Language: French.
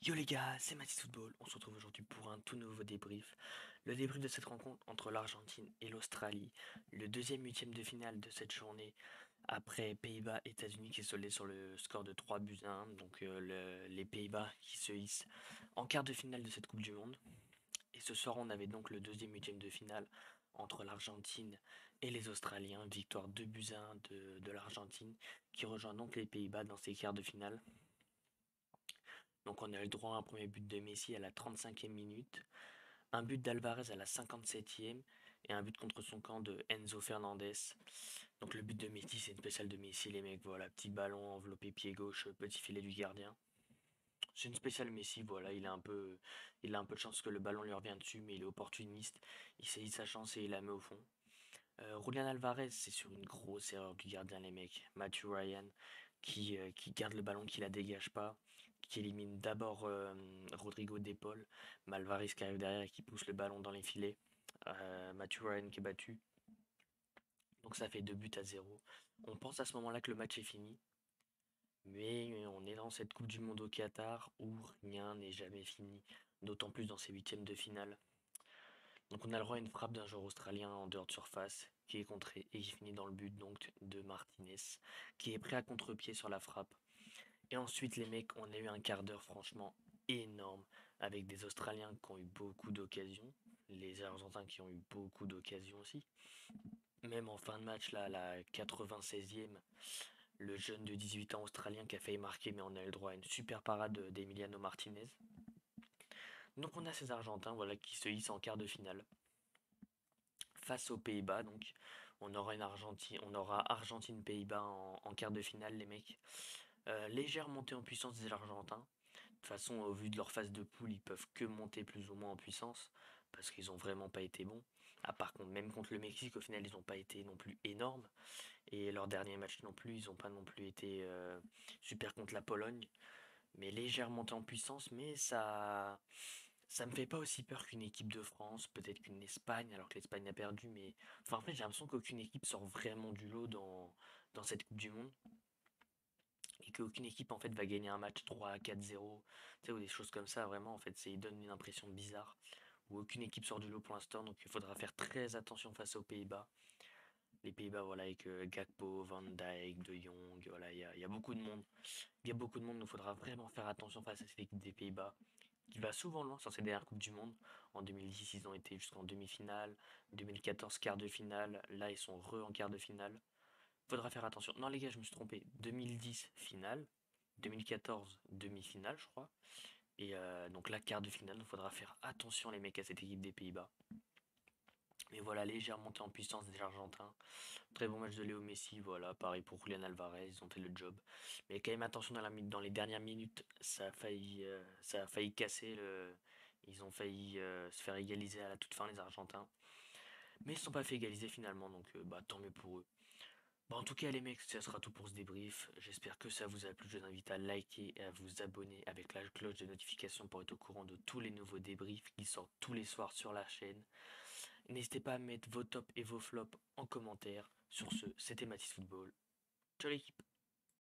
Yo les gars, c'est Mathis Football. On se retrouve aujourd'hui pour un tout nouveau débrief. Le débrief de cette rencontre entre l'Argentine et l'Australie, le deuxième huitième de finale de cette journée après Pays-Bas-États-Unis qui est soldé sur le score de 3 buts à 1. Donc les Pays-Bas qui se hissent en quart de finale de cette Coupe du Monde. Et ce soir, on avait donc le deuxième huitième de finale entre l'Argentine et les Australiens. Victoire 2 buts à 1 de l'Argentine qui rejoint donc les Pays-Bas dans ces quarts de finale. Donc on a eu le droit à un premier but de Messi à la 35e minute, un but d'Alvarez à la 57e et un but contre son camp de Enzo Fernandez. Donc le but de Messi, c'est une spéciale de Messi, les mecs, voilà, petit ballon enveloppé pied gauche, petit filet du gardien. C'est une spéciale Messi, voilà, il a un peu de chance que le ballon lui revient dessus, mais il est opportuniste, il saisit sa chance et il la met au fond. Julian Alvarez, c'est sur une grosse erreur du gardien, les mecs. Matthew Ryan, qui garde le ballon, qui la dégage pas, qui élimine d'abord Rodrigo De Paul, mais Alvarez qui arrive derrière et qui pousse le ballon dans les filets. Matthew Ryan qui est battu. Donc ça fait 2 buts à 0. On pense à ce moment-là que le match est fini, mais on est dans cette Coupe du Monde au Qatar où rien n'est jamais fini, d'autant plus dans ces huitièmes de finale. Donc on a le droit à une frappe d'un joueur australien en dehors de surface qui est contré et qui finit dans le but donc de Martinez qui est prêt à contre-pied sur la frappe. Et ensuite les mecs, on a eu un quart d'heure franchement énorme avec des Australiens qui ont eu beaucoup d'occasions, les Argentins qui ont eu beaucoup d'occasions aussi. Même en fin de match là, à la 96e, le jeune de 18 ans australien qui a failli marquer mais on a eu le droit à une super parade d'Emiliano Martinez. Donc on a ces Argentins voilà, qui se hissent en quart de finale face aux Pays-Bas. Donc, on aura Argentine-Pays-Bas en quart de finale, les mecs. Légère montée en puissance des Argentins. De toute façon, au vu de leur phase de poule, ils peuvent que monter plus ou moins en puissance parce qu'ils ont vraiment pas été bons. Ah, par contre, même contre le Mexique, au final, ils n'ont pas été non plus énormes. Et leur dernier match non plus, ils n'ont pas non plus été super contre la Pologne. Mais légère montée en puissance, mais ça me fait pas aussi peur qu'une équipe de France, peut-être qu'une Espagne, alors que l'Espagne a perdu, mais enfin en fait j'ai l'impression qu'aucune équipe sort vraiment du lot dans cette Coupe du Monde et qu'aucune équipe en fait va gagner un match 3 à 4-0, tu sais, ou des choses comme ça, vraiment en fait ils donnent une impression bizarre où aucune équipe sort du lot pour l'instant, donc il faudra faire très attention face aux Pays-Bas. Les Pays-Bas, voilà, avec Gakpo, Van Dijk, De Jong, voilà, il y a beaucoup de monde. Il y a beaucoup de monde, donc il faudra vraiment faire attention face à cette équipe des Pays-Bas qui va souvent loin sur ses dernières Coupes du Monde. En 2010, ils ont été jusqu'en demi-finale. 2014, quart de finale. Là, ils sont en quart de finale. Faudra faire attention. Non, les gars, je me suis trompé. 2010, finale. 2014, demi-finale, je crois. Et donc là, quart de finale. Il faudra faire attention, les mecs, à cette équipe des Pays-Bas. Mais voilà, légère montée en puissance des Argentins. Très bon match de Léo Messi, voilà, pareil pour Julian Alvarez, ils ont fait le job. Mais quand même attention dans les dernières minutes, ça a failli casser Ils ont failli se faire égaliser à la toute fin les Argentins. Mais ils ne se sont pas fait égaliser finalement, donc bah tant mieux pour eux. Bon, en tout cas les mecs, ça sera tout pour ce débrief. J'espère que ça vous a plu. Je vous invite à liker et à vous abonner avec la cloche de notification pour être au courant de tous les nouveaux débriefs qui sortent tous les soirs sur la chaîne. N'hésitez pas à mettre vos tops et vos flops en commentaire. Sur ce, c'était Mathis Football. Ciao l'équipe.